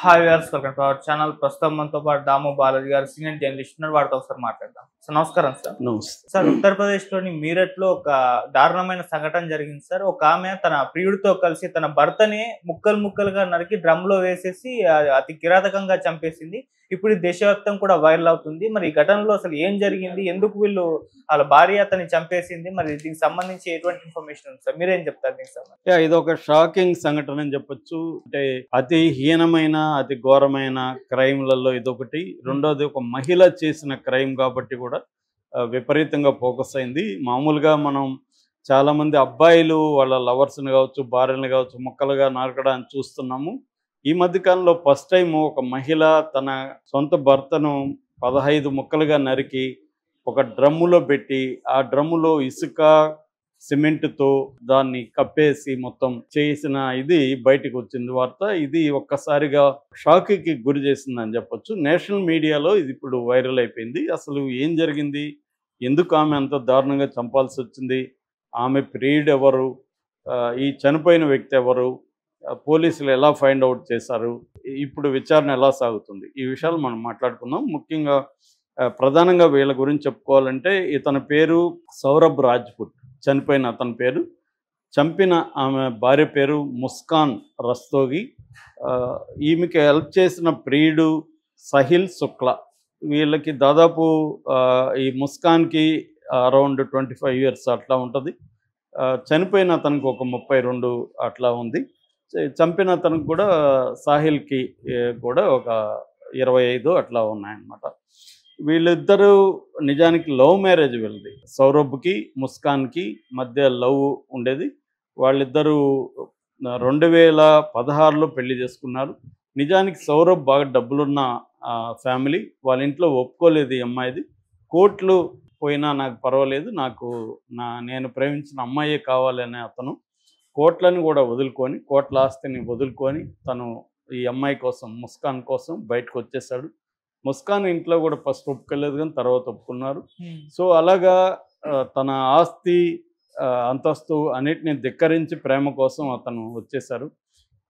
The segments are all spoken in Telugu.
Hi viewers, welcome to our channel. ప్రస్తుతం మనతో పాటు దాము బాలాజీ గారు సీనియర్ జర్నలిస్ట్ ఉన్నారు. వారితో ఒకసారి మాట్లాడదాం. సార్ నమస్కారం. సార్ నమస్తే. సార్ ఉత్తరప్రదేశ్లోని మీరట్లో ఒక దారుణమైన సంఘటన జరిగింది సార్. ఒక ఆమె తన ప్రియుడితో కలిసి తన భర్తని ముక్కలు ముక్కలుగా నరికి డ్రమ్లో వేసేసి అతి కిరాతకంగా చంపేసింది. ఇప్పుడు ఇది దేశవ్యాప్తం కూడా వైరల్ అవుతుంది. మరి ఈ ఘటనలో అసలు ఏం జరిగింది, ఎందుకు వీళ్ళు వాళ్ళ భార్య అతన్ని చంపేసింది, మరి దీనికి సంబంధించి ఎటువంటి ఇన్ఫర్మేషన్ ఉంది సార్? మీరేం చెప్తారు దీనికి సంబంధించి? ఇది ఒక షాకింగ్ సంఘటన అని చెప్పొచ్చు. అంటే అతి హీనమైన అతి ఘోరమైన క్రైమ్లలో ఇదొకటి. రెండోది ఒక మహిళ చేసిన క్రైమ్ కాబట్టి కూడా విపరీతంగా ఫోకస్ అయింది. మామూలుగా మనం చాలామంది అబ్బాయిలు వాళ్ళ లవర్స్ని కావచ్చు, భార్యని కావచ్చు ముక్కలుగా నరకడాన్ని చూస్తున్నాము. ఈ మధ్యకాలంలో ఫస్ట్ టైం ఒక మహిళ తన సొంత భర్తను 15 ముక్కలుగా నరికి ఒక డ్రమ్ములో పెట్టి ఆ డ్రమ్ములో ఇసుక సిమెంట్తో దాన్ని కప్పేసి మొత్తం చేసిన ఇది బయటకు వచ్చింది వార్త. ఇది ఒక్కసారిగా షాక్కి గురి చేసిందని చెప్పొచ్చు. నేషనల్ మీడియాలో ఇది ఇప్పుడు వైరల్ అయిపోయింది. అసలు ఏం జరిగింది, ఎందుకు ఆమె అంత దారుణంగా చంపాల్సి వచ్చింది, ఆమె ప్రియుడు ఎవరు, ఈ చనిపోయిన వ్యక్తి ఎవరు, పోలీసులు ఎలా ఫైండ్ అవుట్ చేశారు, ఇప్పుడు విచారణ ఎలా సాగుతుంది, ఈ విషయాలు మనం మాట్లాడుకుందాం. ముఖ్యంగా ప్రధానంగా వీళ్ళ గురించి చెప్పుకోవాలంటే ఇతని పేరు సౌరభ్ రాజ్పుట్, చనిపోయిన అతని పేరు. చంపిన ఆమె భార్య పేరు ముస్కాన్ రస్తోగి. ఈమెకి హెల్ప్ చేసిన ప్రియుడు సహిల్ శుక్లా. వీళ్ళకి దాదాపు ఈ ముస్కాన్కి అరౌండ్ 25 years అట్లా ఉంటుంది. చనిపోయిన అతనికి ఒక 32 అట్లా ఉంది. చంపిన అతనికి కూడా సాహిల్కి కూడా ఒక 25 అట్లా ఉన్నాయన్నమాట. వీళ్ళిద్దరూ నిజానికి లవ్ మ్యారేజ్ వీళ్ళది. సౌరభ్కి ముస్కాన్కి మధ్య లవ్ ఉండేది. వాళ్ళిద్దరూ 2016లో పెళ్లి చేసుకున్నారు. నిజానికి సౌరభ్ బాగా డబ్బులున్న ఫ్యామిలీ. వాళ్ళ ఇంట్లో ఒప్పుకోలేదు ఈ అమ్మాయిది. కోర్టులు పోయినా నాకు పర్వాలేదు, నేను ప్రేమించిన అమ్మాయే కావాలనే అతను కోట్లను కూడా వదులుకొని, కోట్ల ఆస్తిని వదులుకొని తను ఈ అమ్మాయి కోసం, ముస్కాన్ కోసం బయటకు వచ్చేసాడు. ముస్కాన్ ఇంట్లో కూడా ఫస్ట్ ఒప్పుకోలేదు కానీ తర్వాత ఒప్పుకున్నారు. సో అలాగా తన ఆస్తి అంతస్తు అన్నిటిని ధిక్కరించి ప్రేమ కోసం అతను వచ్చేసారు.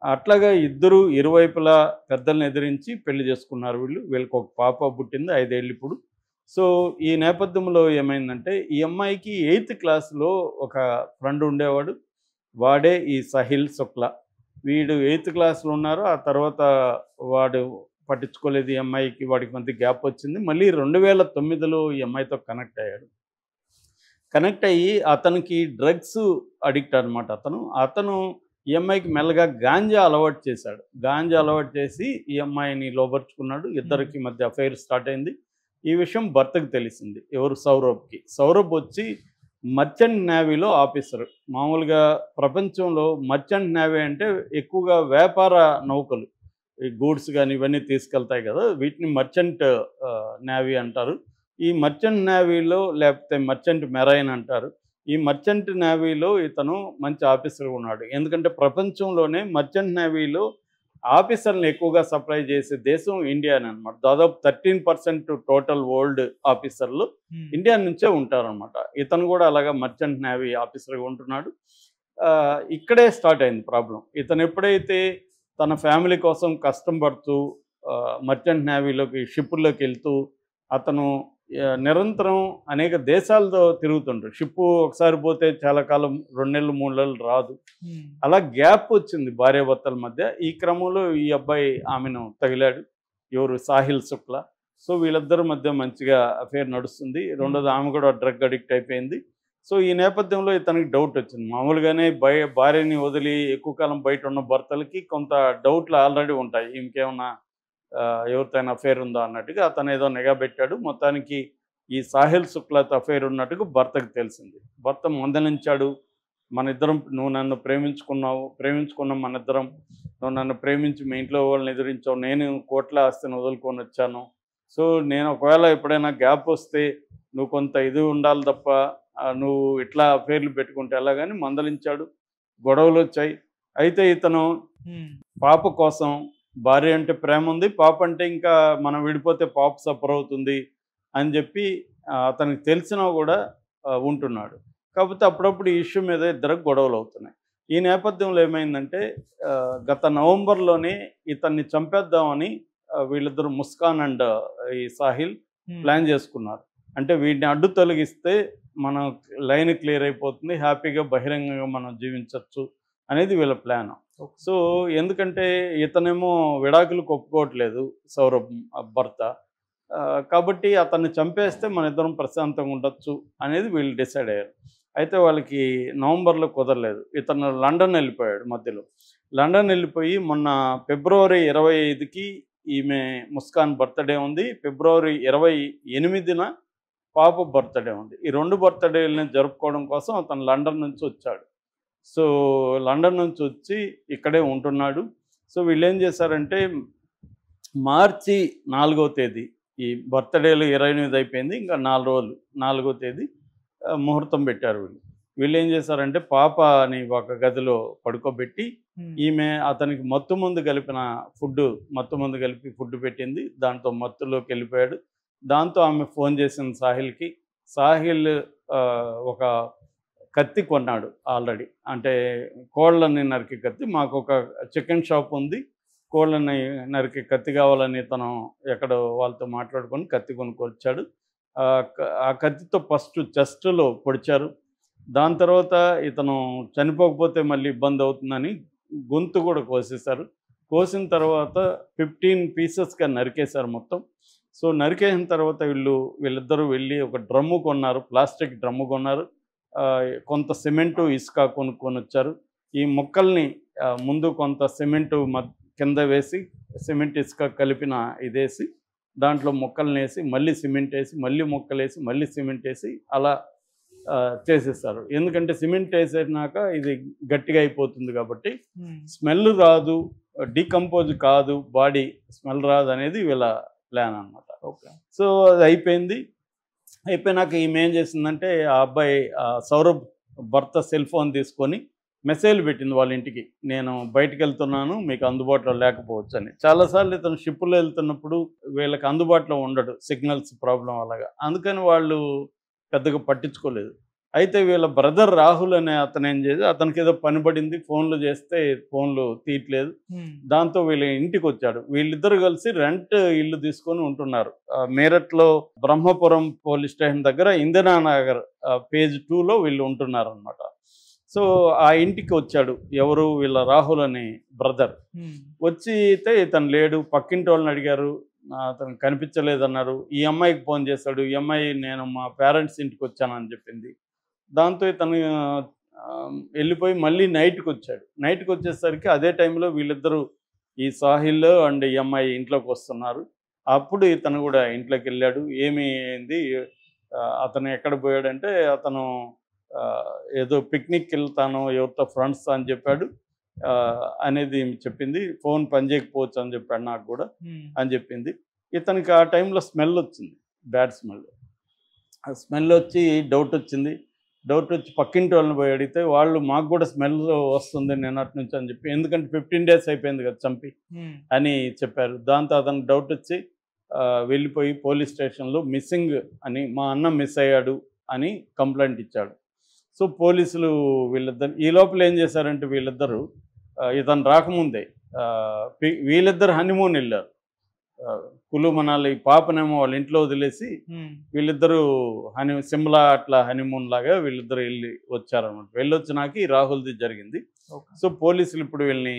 అట్లాగా ఇద్దరు ఇరువైపులా పెద్దలను ఎదిరించి పెళ్లి చేసుకున్నారు. వీళ్ళకి ఒక పాప పుట్టింది, 5 ఏళ్ళు ఇప్పుడు. సో ఈ నేపథ్యంలో ఏమైందంటే ఈ అమ్మాయికి 8th క్లాస్లో ఒక ఫ్రెండ్ ఉండేవాడు. వాడే ఈ సహిల్ శుక్లా. వీడు 8th క్లాస్లో ఉన్నారు. ఆ తర్వాత వాడు పట్టించుకోలేదు ఈ అమ్మాయికి, వాడికి మధ్య గ్యాప్ వచ్చింది. మళ్ళీ 2009లో ఈ అమ్మాయితో కనెక్ట్ అయ్యాడు. కనెక్ట్ అయ్యి అతనికి డ్రగ్స్ అడిక్ట్ అనమాట. అతను ఈ అమ్మాయికి మెల్లగా గాంజా అలవాటు చేశాడు. గాంజా అలవాటు చేసి ఈ అమ్మాయిని లోబర్చుకున్నాడు. ఇద్దరికి మధ్య అఫైర్ స్టార్ట్ అయింది. ఈ విషయం భర్తకు తెలిసింది. ఎవరు? సౌరభ్కి. సౌరభ్ వచ్చి మర్చెంట్ నేవీలో ఆఫీసరు. మామూలుగా ప్రపంచంలో మర్చెంట్ నేవీ అంటే ఎక్కువగా వ్యాపార నౌకలు, ఈ గూడ్స్ కానీ ఇవన్నీ తీసుకెళ్తాయి కదా, వీటిని మర్చెంట్ నేవీ అంటారు. ఈ మర్చెంట్ నేవీలో, లేకపోతే మర్చెంట్ మెరైన్ అంటారు, ఈ మర్చెంట్ నేవీలో ఇతను మంచి ఆఫీసర్గా ఉన్నాడు. ఎందుకంటే ప్రపంచంలోనే మర్చెంట్ నేవీలో ఆఫీసర్లను ఎక్కువగా సప్లై చేసే దేశం ఇండియానే అనమాట. దాదాపు 13% టోటల్ వరల్డ్ ఆఫీసర్లు ఇండియా నుంచే ఉంటారనమాట. ఇతను కూడా అలాగా మర్చెంట్ నేవీ ఆఫీసర్గా ఉంటున్నాడు. ఇక్కడే స్టార్ట్ అయింది ప్రాబ్లం. ఇతను ఎప్పుడైతే తన ఫ్యామిలీ కోసం కష్టం పడుతూ మర్చెంట్ నేవీలోకి, షిప్పుల్లోకి వెళ్తూ అతను నిరంతరం అనేక దేశాలతో తిరుగుతుంటాడు. షిప్పు ఒకసారి పోతే చాలా కాలం, 2 నెలలు 3 నెలలు రాదు. అలా గ్యాప్ వచ్చింది భార్యాభర్తల మధ్య. ఈ క్రమంలో ఈ అబ్బాయి ఆమెను తగిలాడు. ఎవరు? సాహిల్ శుక్లా. సో వీళ్ళిద్దరి మధ్య మంచిగా అఫేర్ నడుస్తుంది. రెండోది ఆమె కూడా డ్రగ్ అడిక్ట్ అయిపోయింది. సో ఈ నేపథ్యంలో ఇతనికి డౌట్ వచ్చింది. మామూలుగానే భార్యని వదిలి ఎక్కువ కాలం బయట ఉన్న భర్తలకి కొంత డౌట్లు ఆల్రెడీ ఉంటాయి. ఇంకేమన్నా ఎవరితోనైనా అఫేర్ ఉందా అన్నట్టుగా అతను ఏదో నిఘా పెట్టాడు. మొత్తానికి ఈ సాహిల్ శుక్లాతో అఫేర్ ఉన్నట్టుగా భర్తకు తెలిసింది. భర్త మందలించాడు. మన ఇద్దరం, నువ్వు నన్ను ప్రేమించుకున్నాం మన ఇద్దరం, నువ్వు నన్ను ప్రేమించి మీ ఇంట్లో వాళ్ళని ఎదిరించావు, నేను కోట్ల ఆస్తిని వదులుకొని వచ్చాను. సో నేను ఒకవేళ ఎప్పుడైనా గ్యాప్ వస్తే నువ్వు కొంత ఇది ఉండాలి తప్ప నువ్వు ఇట్లా అఫేర్లు పెట్టుకుంటే ఎలాగని మందలించాడు. గొడవలు వచ్చాయి. అయితే ఇతను పాప కోసం, భార్య అంటే ప్రేమ ఉంది, పాప అంటే ఇంకా మనం విడిపోతే పాప సఫర్ అవుతుంది అని చెప్పి అతనికి తెలిసినా కూడా ఉంటున్నాడు. కాకపోతే అప్పుడప్పుడు ఈ ఇష్యూ మీద ఇద్దరికి గొడవలు అవుతున్నాయి. ఈ నేపథ్యంలో ఏమైందంటే గత నవంబర్లోనే ఇతన్ని చంపేద్దామని వీళ్ళిద్దరు ముస్కాన్ అండ్ ఈ సాహిల్ ప్లాన్ చేసుకున్నారు. అంటే వీడిని అడ్డు తొలగిస్తే మన లైన్ క్లియర్ అయిపోతుంది, హ్యాపీగా బహిరంగంగా మనం జీవించవచ్చు అనేది వీళ్ళ ప్లాన్. సో ఎందుకంటే ఇతనేమో విడాకులకు ఒప్పుకోవట్లేదు సౌరభ్ భర్త, కాబట్టి అతన్ని చంపేస్తే మన ఇద్దరం ప్రశాంతంగా ఉండొచ్చు అనేది వీళ్ళు డిసైడ్ అయ్యారు. అయితే వాళ్ళకి నవంబర్లో కుదరలేదు. ఇతను లండన్ వెళ్ళిపోయాడు మధ్యలో. లండన్ వెళ్ళిపోయి మొన్న ఫిబ్రవరి 25కి ఈమె ముస్కాన్ బర్త్డే ఉంది, ఫిబ్రవరి 28న పాప బర్త్డే ఉంది. ఈ 2 బర్త్డేలని జరుపుకోవడం కోసం అతను లండన్ నుంచి వచ్చాడు. సో లండన్ నుంచి వచ్చి ఇక్కడే ఉంటున్నాడు. సో వీళ్ళు ఏం చేశారంటే మార్చి 4వ తేదీ ఈ బర్త్డేలు 28 అయిపోయింది, ఇంకా 4 రోజులు, 4వ తేదీ ముహూర్తం పెట్టారు. వీళ్ళు ఏం చేశారంటే పాపని ఒక గదిలో పడుకోబెట్టి ఈమె అతనికి మత్తు మందు కలిపి ఫుడ్ పెట్టింది. దాంతో మత్తులోకి వెళ్ళిపోయాడు. దాంతో ఆమె ఫోన్ చేసింది సాహిల్కి. సాహిల్ ఒక కత్తి కొన్నాడు ఆల్రెడీ, అంటే కోళ్ళని నరికే కత్తి. మాకు ఒక చికెన్ షాప్ ఉంది, కోళ్ళని నరికే కత్తి కావాలని తను ఎక్కడో వాళ్ళతో మాట్లాడుకొని కత్తి కొనుక్కొచ్చాడు. ఆ కత్తితో ఫస్ట్ చెస్ట్లో పొడిచారు. దాని తర్వాత ఇతను చనిపోకపోతే మళ్ళీ ఇబ్బంది అవుతుందని గొంతు కూడా కోసేశారు. కోసిన తర్వాత 15 పీసెస్గా నరికేశారు మొత్తం. సో నరికేసిన తర్వాత వీళ్ళిద్దరూ వెళ్ళి ఒక డ్రమ్ము కొన్నారు, ప్లాస్టిక్ డ్రమ్ము కొన్నారు. కొంత సిమెంటు ఇసుక కొనుక్కొని వచ్చారు. ఈ మొక్కల్ని ముందు కొంత సిమెంటు కింద వేసి సిమెంట్ ఇసుక కలిపిన ఇదేసి దాంట్లో మొక్కల్ని వేసి మళ్ళీ సిమెంట్ వేసి మళ్ళీ మొక్కలేసి మళ్ళీ సిమెంట్ వేసి అలా చేసేస్తారు. ఎందుకంటే సిమెంట్ వేసేసినాక ఇది గట్టిగా అయిపోతుంది కాబట్టి స్మెల్ రాదు, డీకంపోజ్ కాదు, బాడీ స్మెల్ రాదు అనేది వీళ్ళ ప్లాన్ అనమాట. ఓకే. సో అది అయిపోయినాక ఈమె ఏం చేసిందంటే ఆ అబ్బాయి సౌరభ్ భర్త సెల్ ఫోన్ తీసుకొని మెసేజ్ పెట్టింది వాళ్ళ ఇంటికి, నేను బయటికి వెళ్తున్నాను, మీకు అందుబాటులో లేకపోవచ్చు అని. చాలాసార్లు ఇతను షిప్పులో వెళ్తున్నప్పుడు వీళ్ళకి అందుబాటులో ఉండడు, సిగ్నల్స్ ప్రాబ్లం అలాగా, అందుకని వాళ్ళు పెద్దగా పట్టించుకోలేదు. అయితే వీళ్ళ బ్రదర్ రాహుల్ అనే అతను ఏం చేసి అతనికి ఏదో పని పడింది, ఫోన్లు చేస్తే ఫోన్లు తీయట్లేదు. దాంతో వీళ్ళ ఇంటికి వచ్చాడు. వీళ్ళిద్దరు కలిసి రెంట్ ఇల్లు తీసుకొని ఉంటున్నారు మీరట్లో బ్రహ్మపురం పోలీస్ స్టేషన్ దగ్గర ఇందిరానగర్ పేజ్ 2లో వీళ్ళు ఉంటున్నారు అనమాట. సో ఆ ఇంటికి వచ్చాడు ఎవరు, వీళ్ళ రాహుల్ అనే బ్రదర్. వచ్చి అయితే ఇతను లేడు. పక్కింటి వాళ్ళని అడిగారు, అతను కనిపించలేదన్నారు. ఈ అమ్మాయికి ఫోన్ చేశాడు. ఈ అమ్మాయి నేను మా పేరెంట్స్ ఇంటికి వచ్చానని చెప్పింది. దాంతో ఇతను వెళ్ళిపోయి మళ్ళీ నైట్కి వచ్చాడు. నైట్కి వచ్చేసరికి అదే టైంలో వీళ్ళిద్దరూ ఈ సాహిల్ అండ్ ఈ అమ్మాయి ఇంట్లోకి వస్తున్నారు. అప్పుడు ఇతను కూడా ఇంట్లోకి వెళ్ళాడు. ఏమి అయింది, అతను ఎక్కడ పోయాడంటే అతను ఏదో పిక్నిక్కి వెళ్తాను ఎవరితో ఫ్రెండ్స్ అని చెప్పాడు అనేది చెప్పింది. ఫోన్ పనిచేయకపోవచ్చు అని చెప్పాడు నాకు కూడా అని చెప్పింది. ఇతనికి ఆ టైంలో స్మెల్ వచ్చింది, బ్యాడ్ స్మెల్. ఆ స్మెల్ వచ్చి డౌట్ వచ్చి పక్కింటి వాళ్ళని పోయి అడిగితే వాళ్ళు మాకు కూడా స్మెల్ వస్తుంది నిన్నటి నుంచి అని చెప్పి, ఎందుకంటే 15 days అయిపోయింది కదా చంపి అని చెప్పారు. దాంతో అతనికి డౌట్ వచ్చి వెళ్ళిపోయి పోలీస్ స్టేషన్లో మిస్సింగ్ అని, మా అన్న మిస్ అయ్యాడు అని కంప్లైంట్ ఇచ్చాడు. సో పోలీసులు వీళ్ళిద్దరు ఈ లోపల ఏం చేశారంటే వీళ్ళిద్దరూ ఇతను రాకముందే వీళ్ళిద్దరు హనీమూన్ వెళ్ళారు కులు మనాలి. పాపనేమో వాళ్ళ ఇంట్లో వదిలేసి వీళ్ళిద్దరూ సిమ్లా అట్లా హనీమూన్ లాగా వీళ్ళిద్దరు వచ్చారనమాట. వెళ్ళొచ్చినాక ఈ రాహుల్ది జరిగింది. సో పోలీసులు ఇప్పుడు వీళ్ళని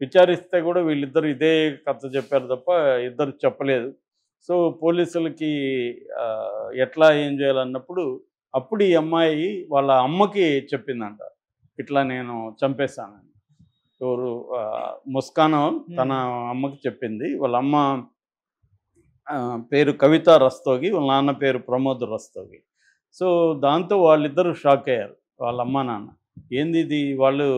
విచారిస్తే కూడా వీళ్ళిద్దరు ఇదే కథ చెప్పారు తప్ప ఇద్దరు చెప్పలేదు. సో పోలీసులకి ఎట్లా ఏం చేయాలన్నప్పుడు అప్పుడు ఈ అమ్మాయి వాళ్ళ అమ్మకి చెప్పిందంట, ఇట్లా నేను చంపేశానని. ఎవరు ముస్కాన్ తన అమ్మకి చెప్పింది. వాళ్ళ అమ్మ పేరు కవిత రస్తోగి, వాళ్ళ నాన్న పేరు ప్రమోద్ రస్తోగి. సో దాంతో వాళ్ళిద్దరూ షాక్ అయ్యారు, వాళ్ళ అమ్మ నాన్న. ఏంది ఇది, వాళ్ళు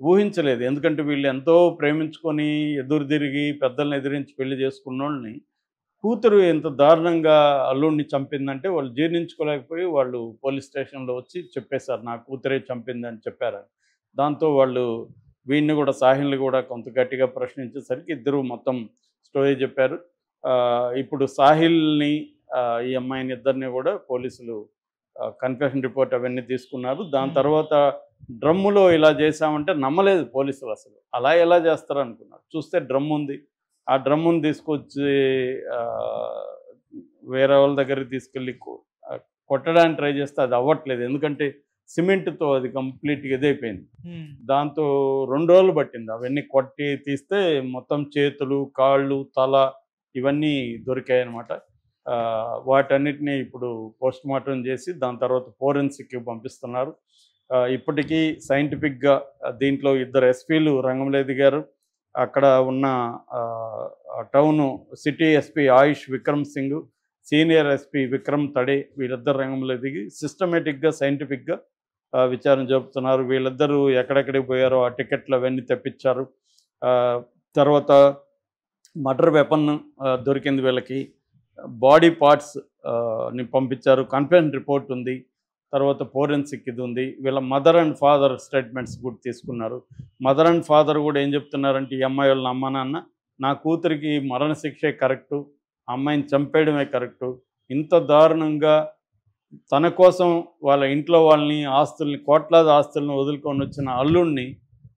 ఊహించలేదు. ఎందుకంటే వీళ్ళు ఎంతో ప్రేమించుకొని ఎదురు తిరిగి పెద్దల్ని ఎదిరించి పెళ్లి చేసుకున్న వాళ్ళని కూతురు ఎంత దారుణంగా అల్లుడిని చంపిందంటే వాళ్ళు జీర్ణించుకోలేకపోయి వాళ్ళు పోలీస్ స్టేషన్లో వచ్చి చెప్పేశారు, నా కూతురే చంపిందని చెప్పారు. దాంతో వాళ్ళు వీడిని కూడా సాహిల్ని కూడా కొంత గట్టిగా ప్రశ్నించేసరికి ఇద్దరు మొత్తం స్టోరీ చెప్పారు. ఇప్పుడు సాహిల్ని ఈ అమ్మాయిని ఇద్దరిని కూడా పోలీసులు కన్ఫెషన్ రిపోర్ట్ అవన్నీ తీసుకున్నారు. దాని తర్వాత డ్రమ్ములో ఇలా చేశామంటే నమ్మలేదు పోలీసులు. అసలు అలా ఎలా చేస్తారు అనుకున్నారు. చూస్తే డ్రమ్ ఉంది. ఆ డ్రమ్ముని తీసుకొచ్చి వేరే వాళ్ళ దగ్గరికి తీసుకెళ్ళి కొట్టడానికి ట్రై చేస్తే అది అవ్వట్లేదు. ఎందుకంటే సిమెంట్తో అది కంప్లీట్గా ఇదైపోయింది. దాంతో 2 రోజులు పట్టింది అవన్నీ కొట్టి తీస్తే. మొత్తం చేతులు, కాళ్ళు, తల ఇవన్నీ దొరికాయి అన్నమాట. వాటన్నిటిని ఇప్పుడు పోస్ట్ మార్టం చేసి దాని తర్వాత ఫోరెన్సిక్కి పంపిస్తున్నారు. ఇప్పటికీ సైంటిఫిక్గా దీంట్లో 2 ఎస్పీలు రంగంలో దిగారు. అక్కడ ఉన్న టౌను సిటీ ఎస్పీ ఆయుష్ విక్రమ్ సింగ్, సీనియర్ ఎస్పీ విక్రమ్ తడే వీళ్ళిద్దరు రంగంలో దిగి సిస్టమేటిక్గా సైంటిఫిక్గా విచారణ జరుపుతున్నారు. వీళ్ళిద్దరూ ఎక్కడెక్కడికి పోయారో ఆ టికెట్లు అవన్నీ తెప్పించారు. తర్వాత మర్డర్ వెపన్ దొరికింది వీళ్ళకి. బాడీ పార్ట్స్ ని పంపించారు. కన్ఫర్మ్ రిపోర్ట్ ఉంది. తర్వాత ఫోరెన్సిక్ ఇది ఉంది. వీళ్ళ మదర్ అండ్ ఫాదర్ స్టేట్మెంట్స్ కూడా తీసుకున్నారు. మదర్ అండ్ ఫాదర్ కూడా ఏం చెప్తున్నారంటే, ఈ అమ్మాయి వాళ్ళ అమ్మ నాన్న నా కూతురికి మరణశిక్షే కరెక్టు, అమ్మాయిని చంపేయడమే కరెక్టు, ఇంత దారుణంగా తన కోసం వాళ్ళ ఇంట్లో వాళ్ళని ఆస్తుల్ని కోట్లాది ఆస్తులను వదులుకొని వచ్చిన అల్లుడిని